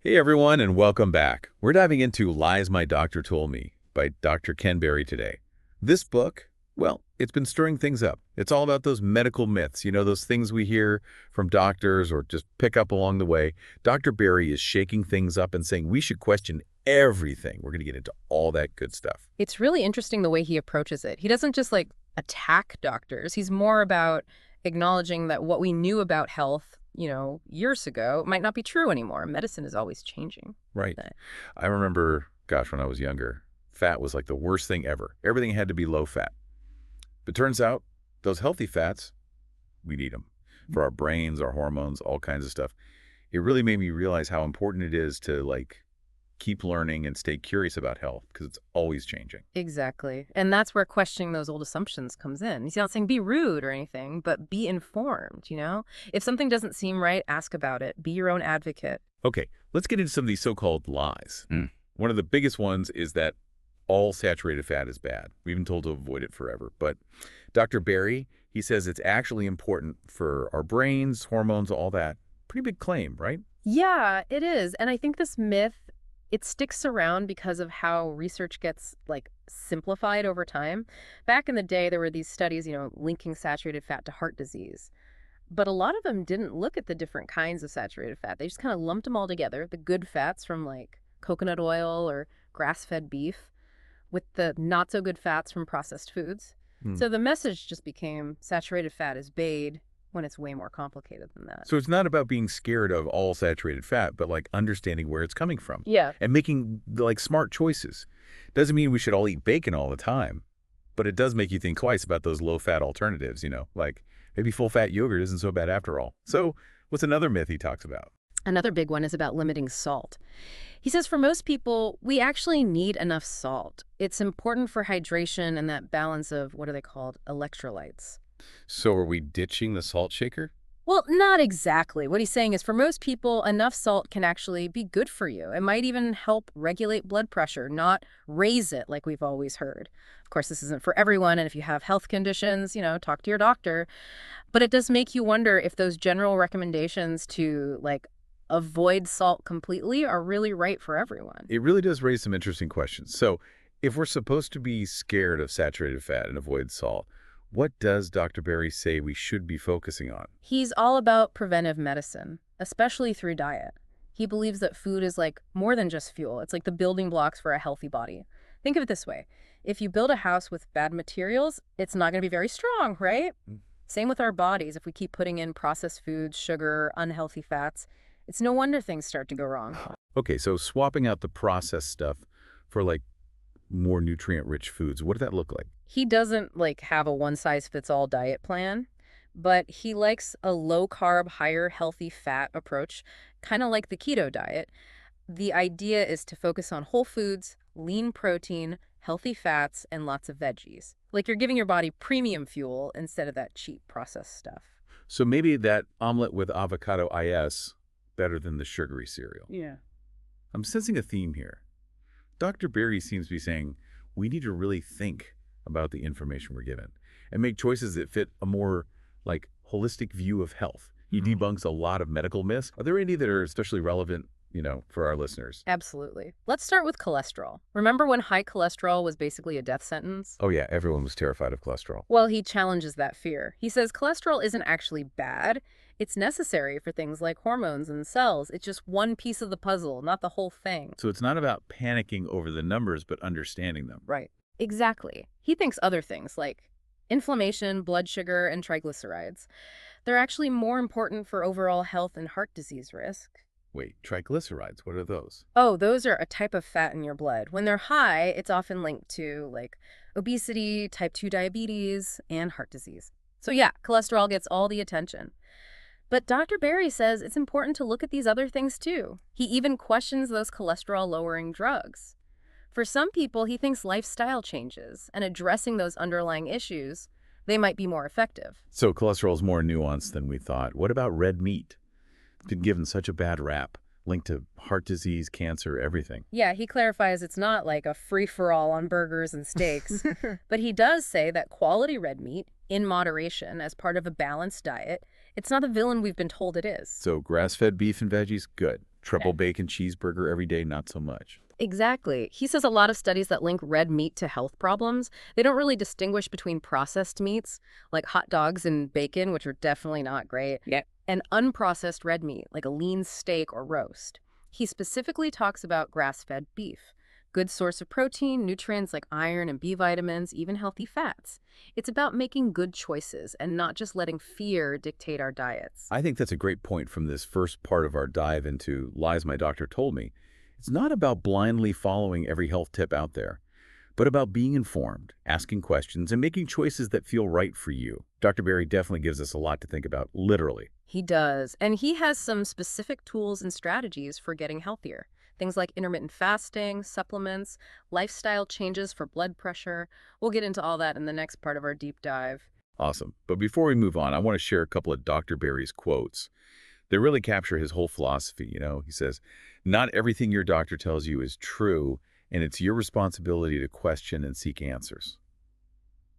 Hey everyone, and welcome back. We're diving into Lies My Doctor Told Me by Dr. Ken Berry today. This book, well, it's been stirring things up. It's all about those medical myths, those things we hear from doctors or just pick up along the way. Dr. Berry is shaking things up and saying we should question everything. We're going to get into all that good stuff. It's really interesting the way he approaches it. He doesn't just attack doctors. He's more about acknowledging that what we knew about health, years ago might not be true anymore. Medicine is always changing. Right. I remember, gosh, when I was younger, fat was like the worst thing ever. Everything had to be low fat. But turns out those healthy fats, we need them for our brains, our hormones, all kinds of stuff. It really made me realize how important it is to keep learning and stay curious about health because it's always changing. Exactly. And that's where questioning those old assumptions comes in. He's not saying be rude or anything, but be informed. If something doesn't seem right, ask about it. Be your own advocate. Okay, let's get into some of these so-called lies. One of the biggest ones is that all saturated fat is bad. We've been told to avoid it forever. But Dr. Berry, he says it's actually important for our brains, hormones, all that. Pretty big claim, right? Yeah, it is. And I think this myth, it sticks around because of how research gets simplified over time. Back in the day, there were these studies, linking saturated fat to heart disease. But a lot of them didn't look at the different kinds of saturated fat. They just kind of lumped them all together, the good fats from coconut oil or grass-fed beef with the not so good fats from processed foods. So the message just became saturated fat is bad when it's way more complicated than that. So it's not about being scared of all saturated fat, but understanding where it's coming from. Yeah. And making smart choices. Doesn't mean we should all eat bacon all the time, but it does make you think twice about those low-fat alternatives, like maybe full-fat yogurt isn't so bad after all. So what's another myth he talks about? Another big one is about limiting salt. He says for most people, we actually need enough salt. It's important for hydration and that balance of, what are they called, electrolytes. So are we ditching the salt shaker? Well, not exactly. What he's saying is for most people, enough salt can actually be good for you. It might even help regulate blood pressure, not raise it like we've always heard. Of course, this isn't for everyone, and if you have health conditions, talk to your doctor. But it does make you wonder if those general recommendations to, avoid salt completely are really right for everyone. It really does raise some interesting questions. So if we're supposed to be scared of saturated fat and avoid salt, what does Dr. Berry say we should be focusing on? He's all about preventive medicine, especially through diet. He believes that food is more than just fuel. It's like the building blocks for a healthy body. Think of it this way. If you build a house with bad materials, it's not going to be very strong, right? Same with our bodies. If we keep putting in processed foods, sugar, unhealthy fats, it's no wonder things start to go wrong. Okay, so swapping out the processed stuff for more nutrient-rich foods, what does that look like? He doesn't have a one-size-fits-all diet plan, but he likes a low-carb, higher healthy fat approach, kind of like the keto diet. The idea is to focus on whole foods, lean protein, healthy fats, and lots of veggies. You're giving your body premium fuel instead of that cheap processed stuff. So maybe that omelet with avocado IS better than the sugary cereal. Yeah. I'm sensing a theme here. Dr. Berry seems to be saying we need to really think about the information we're given and make choices that fit a more holistic view of health. He debunks a lot of medical myths. Are there any that are especially relevant, for our listeners? Absolutely. Let's start with cholesterol. Remember when high cholesterol was basically a death sentence? Oh yeah, everyone was terrified of cholesterol. Well, he challenges that fear. He says cholesterol isn't actually bad. It's necessary for things like hormones and cells. It's just one piece of the puzzle, not the whole thing. So it's not about panicking over the numbers, but understanding them. Right. Exactly. He thinks other things like inflammation, blood sugar, and triglycerides, they're actually more important for overall health and heart disease risk. Wait, triglycerides, what are those? Oh, those are a type of fat in your blood. When they're high, it's often linked to obesity, type 2 diabetes, and heart disease. So yeah, cholesterol gets all the attention. But Dr. Berry says it's important to look at these other things too. He even questions those cholesterol-lowering drugs. For some people, he thinks lifestyle changes and addressing those underlying issues, they might be more effective. So cholesterol is more nuanced than we thought. What about red meat? It's been given such a bad rap, linked to heart disease, cancer, everything. Yeah, he clarifies it's not like a free-for-all on burgers and steaks. But he does say that quality red meat, in moderation, as part of a balanced diet, it's not the villain we've been told it is. So grass-fed beef and veggies, good. Triple bacon cheeseburger every day, not so much. Exactly. He says a lot of studies that link red meat to health problems, they don't really distinguish between processed meats, like hot dogs and bacon, which are definitely not great, and unprocessed red meat, like a lean steak or roast. He specifically talks about grass-fed beef. Good source of protein, nutrients like iron and B vitamins, even healthy fats. It's about making good choices and not just letting fear dictate our diets. I think that's a great point from this first part of our dive into lies my doctor told me. It's not about blindly following every health tip out there, but about being informed, asking questions, and making choices that feel right for you. Dr. Berry definitely gives us a lot to think about, literally. He does, and he has some specific tools and strategies for getting healthier. Things like intermittent fasting, supplements, lifestyle changes for blood pressure. We'll get into all that in the next part of our deep dive. Awesome. But before we move on, I want to share a couple of Dr. Berry's quotes. They really capture his whole philosophy. He says, not everything your doctor tells you is true, and it's your responsibility to question and seek answers.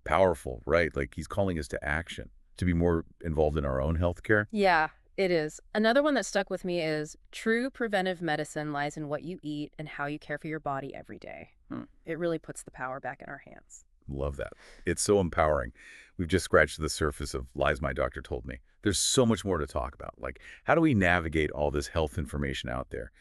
Powerful, right? Like he's calling us to action, to be more involved in our own healthcare. Yeah, it is. Another one that stuck with me is true preventive medicine lies in what you eat and how you care for your body every day. It really puts the power back in our hands. Love that. It's so empowering. We've just scratched the surface of lies my doctor told me. There's so much more to talk about. Like, how do we navigate all this health information out there?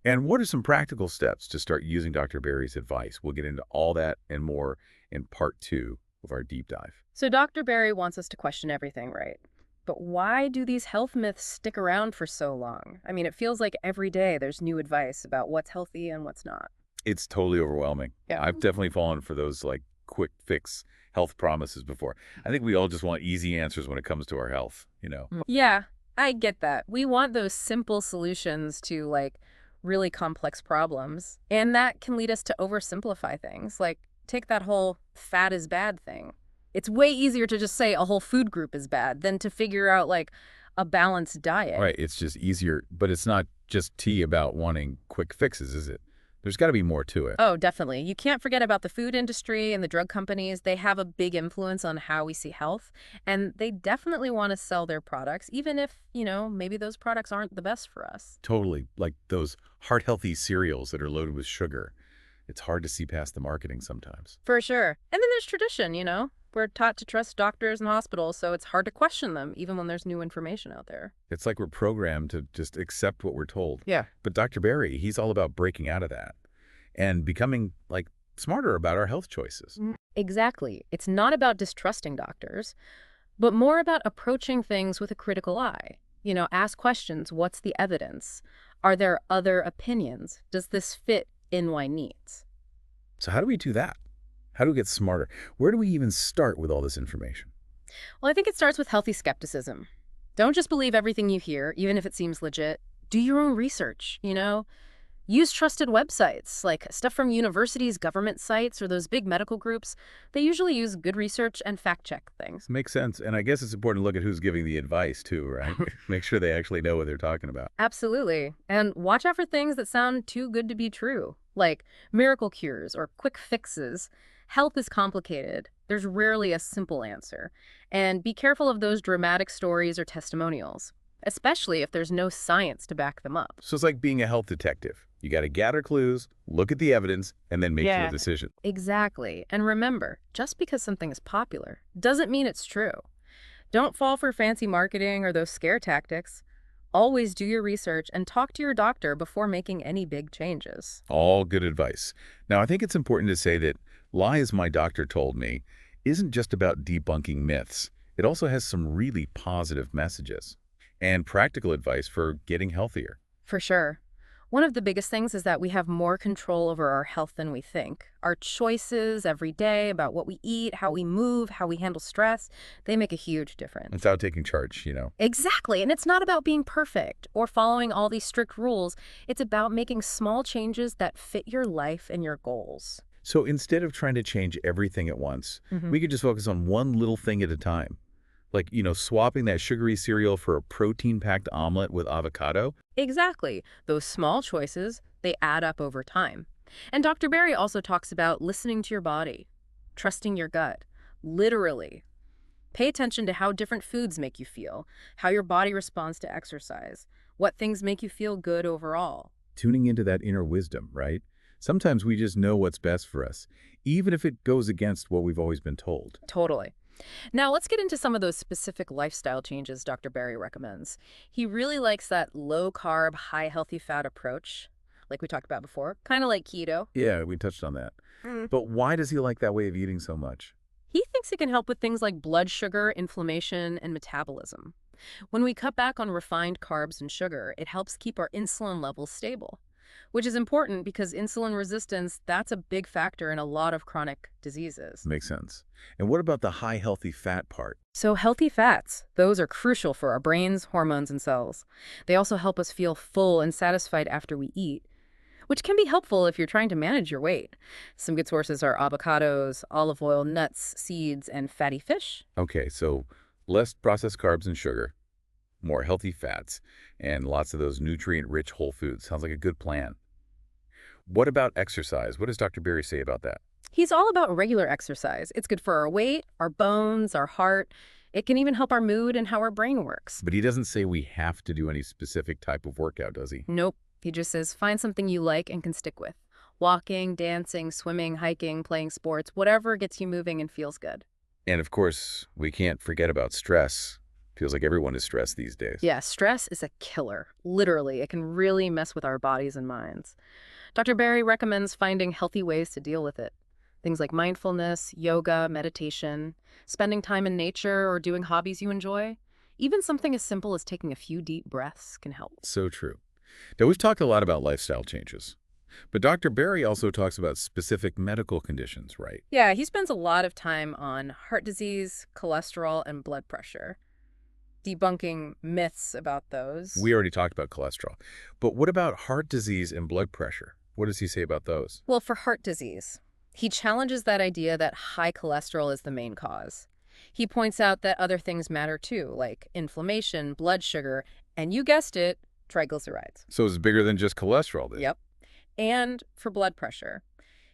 And what are some practical steps to start using Dr. Berry's advice? We'll get into all that and more in part 2 of our deep dive. So Dr. Berry wants us to question everything, right? But why do these health myths stick around for so long? I mean, it feels like every day there's new advice about what's healthy and what's not. It's totally overwhelming. Yeah. I've definitely fallen for those like quick fix health promises before. I think we all just want easy answers when it comes to our health. Yeah, I get that. We want those simple solutions to really complex problems. And that can lead us to oversimplify things. Like take that whole fat is bad thing. It's way easier to just say a whole food group is bad than to figure out a balanced diet. Right. It's just easier, but it's not just tea about wanting quick fixes, is it? There's got to be more to it. Oh, definitely. You can't forget about the food industry and the drug companies. They have a big influence on how we see health, and they definitely want to sell their products, even if, maybe those products aren't the best for us. Totally. Like those heart-healthy cereals that are loaded with sugar. It's hard to see past the marketing sometimes. For sure. And then there's tradition. We're taught to trust doctors and hospitals, so it's hard to question them, even when there's new information out there. It's like we're programmed to just accept what we're told. Yeah. But Dr. Berry, he's all about breaking out of that and becoming, smarter about our health choices. Exactly. It's not about distrusting doctors, but more about approaching things with a critical eye. Ask questions. What's the evidence? Are there other opinions? Does this fit in my needs? So how do we do that? How do we get smarter? Where do we even start with all this information? Well, I think it starts with healthy skepticism. Don't just believe everything you hear, even if it seems legit. Do your own research, Use trusted websites, like stuff from universities, government sites, or those big medical groups. They usually use good research and fact-check things. Makes sense. And I guess it's important to look at who's giving the advice, too, right? Make sure they actually know what they're talking about. Absolutely. And watch out for things that sound too good to be true, like miracle cures or quick fixes. Health is complicated. There's rarely a simple answer. And be careful of those dramatic stories or testimonials, especially if there's no science to back them up. So it's like being a health detective. You got to gather clues, look at the evidence, and then make your decision. Exactly. And remember, just because something is popular doesn't mean it's true. Don't fall for fancy marketing or those scare tactics. Always do your research and talk to your doctor before making any big changes. All good advice. Now, I think it's important to say that lies my doctor told me isn't just about debunking myths. It also has some really positive messages and practical advice for getting healthier. For sure. One of the biggest things is that we have more control over our health than we think. Our choices every day about what we eat, how we move, how we handle stress, they make a huge difference. Without taking charge. Exactly. And it's not about being perfect or following all these strict rules. It's about making small changes that fit your life and your goals. So instead of trying to change everything at once, we could just focus on one little thing at a time. Like, swapping that sugary cereal for a protein-packed omelet with avocado. Exactly. Those small choices, they add up over time. And Dr. Berry also talks about listening to your body, trusting your gut, literally. Pay attention to how different foods make you feel, how your body responds to exercise. what things make you feel good overall. Tuning into that inner wisdom, right? Sometimes we just know what's best for us, even if it goes against what we've always been told. Totally. Now, let's get into some of those specific lifestyle changes Dr. Barry recommends. He really likes that low-carb, high healthy fat approach, like we talked about before, kind of like keto. Yeah, we touched on that. But why does he like that way of eating so much? He thinks it can help with things like blood sugar, inflammation, and metabolism. When we cut back on refined carbs and sugar, it helps keep our insulin levels stable, which is important because insulin resistance, that's a big factor in a lot of chronic diseases. Makes sense. And what about the high healthy fat part? So healthy fats, those are crucial for our brains, hormones, and cells. They also help us feel full and satisfied after we eat, which can be helpful if you're trying to manage your weight. Some good sources are avocados, olive oil, nuts, seeds, and fatty fish. Okay, so less processed carbs and sugar, more healthy fats, and lots of those nutrient-rich whole foods. Sounds like a good plan. What about exercise? What does Dr. Berry say about that? He's all about regular exercise. It's good for our weight, our bones, our heart. It can even help our mood and how our brain works. But he doesn't say we have to do any specific type of workout, does he? Nope. He just says find something you like and can stick with. Walking, dancing, swimming, hiking, playing sports, whatever gets you moving and feels good. And of course, we can't forget about stress. Feels like everyone is stressed these days. Yeah, stress is a killer. Literally, it can really mess with our bodies and minds. Dr. Barry recommends finding healthy ways to deal with it. Things like mindfulness, yoga, meditation, spending time in nature, or doing hobbies you enjoy. Even something as simple as taking a few deep breaths can help. So true. Now, we've talked a lot about lifestyle changes, but Dr. Berry also talks about specific medical conditions, right? Yeah, he spends a lot of time on heart disease, cholesterol, and blood pressure, debunking myths about those. We already talked about cholesterol, but what about heart disease and blood pressure? What does he say about those? Well, for heart disease, he challenges that idea that high cholesterol is the main cause. He points out that other things matter too, like inflammation, blood sugar, and you guessed it, triglycerides. So it's bigger than just cholesterol then? Yep. And for blood pressure.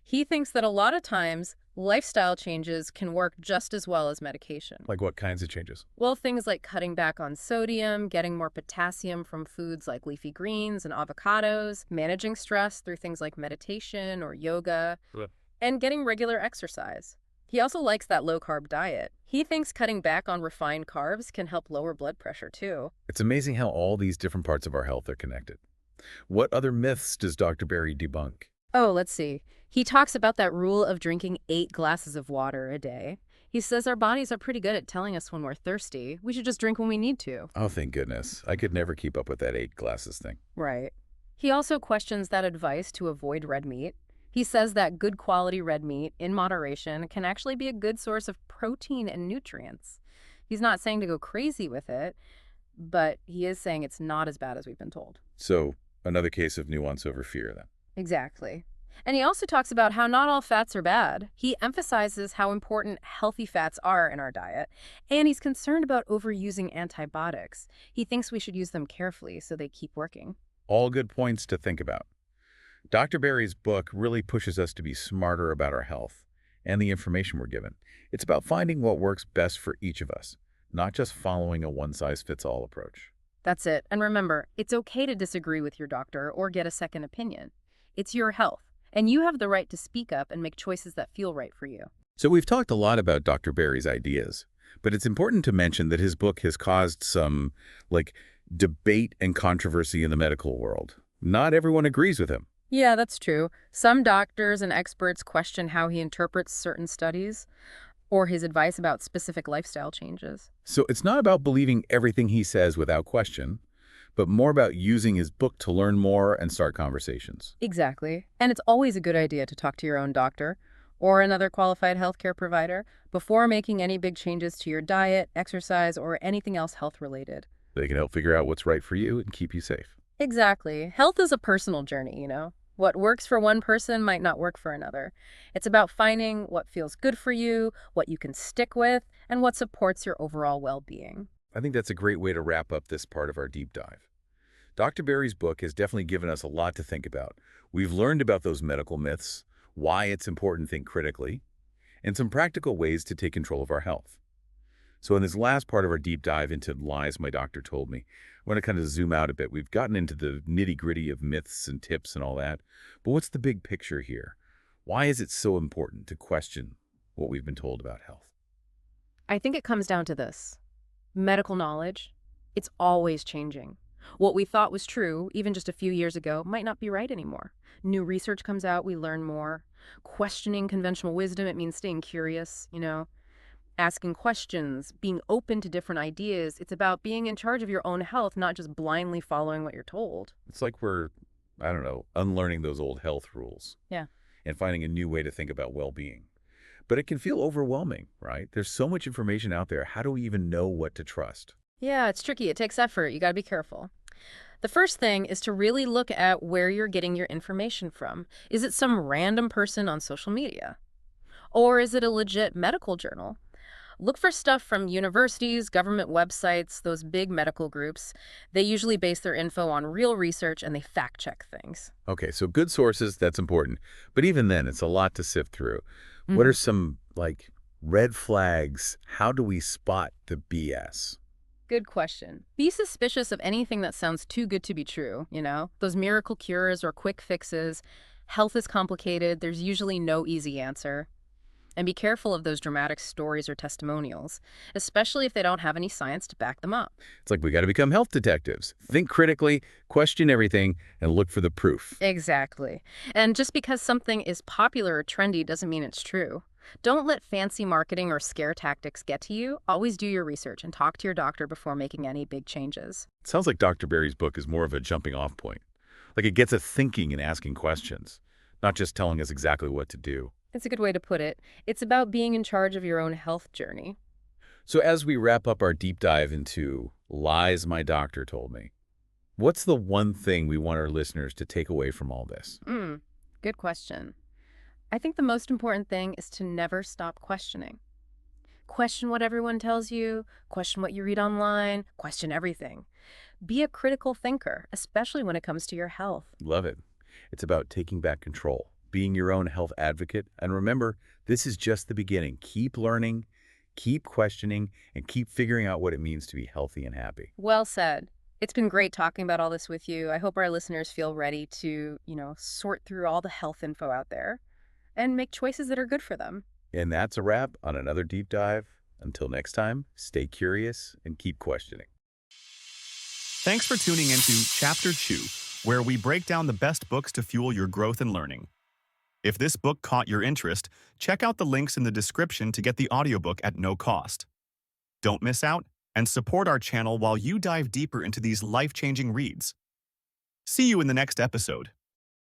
He thinks that a lot of times lifestyle changes can work just as well as medication. Like what kinds of changes? Well, things like cutting back on sodium, getting more potassium from foods like leafy greens and avocados, managing stress through things like meditation or yoga, and getting regular exercise. He also likes that low-carb diet. He thinks cutting back on refined carbs can help lower blood pressure, too. It's amazing how all these different parts of our health are connected. What other myths does Dr. Berry debunk? Oh, let's see. He talks about that rule of drinking 8 glasses of water a day. He says our bodies are pretty good at telling us when we're thirsty. We should just drink when we need to. Oh, thank goodness. I could never keep up with that 8 glasses thing. Right. He also questions that advice to avoid red meat. He says that good quality red meat, in moderation, can actually be a good source of protein and nutrients. He's not saying to go crazy with it, but he is saying it's not as bad as we've been told. So, another case of nuance over fear then. Exactly. And he also talks about how not all fats are bad. He emphasizes how important healthy fats are in our diet, and he's concerned about overusing antibiotics. He thinks we should use them carefully so they keep working. All good points to think about. Dr. Berry's book really pushes us to be smarter about our health and the information we're given. It's about finding what works best for each of us, not just following a one-size-fits-all approach. That's it. And remember, it's okay to disagree with your doctor or get a second opinion. It's your health, and you have the right to speak up and make choices that feel right for you. So we've talked a lot about Dr. Berry's ideas, but it's important to mention that his book has caused some, debate and controversy in the medical world. Not everyone agrees with him. Yeah, that's true. Some doctors and experts question how he interprets certain studies or his advice about specific lifestyle changes. So it's not about believing everything he says without question, but more about using his book to learn more and start conversations. Exactly. And it's always a good idea to talk to your own doctor or another qualified healthcare provider before making any big changes to your diet, exercise, or anything else health-related. They can help figure out what's right for you and keep you safe. Exactly. Health is a personal journey, you know? What works for one person might not work for another. It's about finding what feels good for you, what you can stick with, and what supports your overall well-being. I think that's a great way to wrap up this part of our deep dive. Dr. Berry's book has definitely given us a lot to think about. We've learned about those medical myths, why it's important to think critically, and some practical ways to take control of our health. So in this last part of our deep dive into Lies My Doctor Told Me, want to kind of zoom out a bit. We've gotten into the nitty-gritty of myths and tips and all that, but what's the big picture here? Why is it so important to question what we've been told about health? I think it comes down to this. Medical knowledge, it's always changing. What we thought was true, even just a few years ago, might not be right anymore. New research comes out, we learn more. Questioning conventional wisdom, it means staying curious, asking questions, being open to different ideas. It's about being in charge of your own health, not just blindly following what you're told. It's like we're, I don't know, unlearning those old health rules Yeah. and finding a new way to think about well-being. But it can feel overwhelming, right? There's so much information out there. How do we even know what to trust? Yeah, it's tricky. It takes effort. You got to be careful. The first thing is to really look at where you're getting your information from. Is it some random person on social media? Or is it a legit medical journal? Look for stuff from universities, government websites, those big medical groups. They usually base their info on real research and they fact check things. Okay, so good sources, that's important. But even then, it's a lot to sift through. What are some, like, red flags? How do we spot the BS? Good question. Be suspicious of anything that sounds too good to be true. Those miracle cures or quick fixes. Health is complicated. There's usually no easy answer. And be careful of those dramatic stories or testimonials, especially if they don't have any science to back them up. It's like we got to become health detectives. Think critically, question everything, and look for the proof. Exactly. And just because something is popular or trendy doesn't mean it's true. Don't let fancy marketing or scare tactics get to you. Always do your research and talk to your doctor before making any big changes. It sounds like Dr. Berry's book is more of a jumping off point. Like it gets us thinking and asking questions, not just telling us exactly what to do. It's a good way to put it. It's about being in charge of your own health journey. So as we wrap up our deep dive into lies my doctor told me, what's the one thing we want our listeners to take away from all this? Good question. I think the most important thing is to never stop questioning. Question what everyone tells you, question what you read online, question everything. Be a critical thinker, especially when it comes to your health. Love it. It's about taking back control, being your own health advocate. And remember, this is just the beginning. Keep learning, keep questioning, and keep figuring out what it means to be healthy and happy. Well said. It's been great talking about all this with you. I hope our listeners feel ready to, sort through all the health info out there and make choices that are good for them. And that's a wrap on another deep dive. Until next time, stay curious and keep questioning. Thanks for tuning into Chapter 2, where we break down the best books to fuel your growth and learning. If this book caught your interest, check out the links in the description to get the audiobook at no cost. Don't miss out and support our channel while you dive deeper into these life-changing reads. See you in the next episode.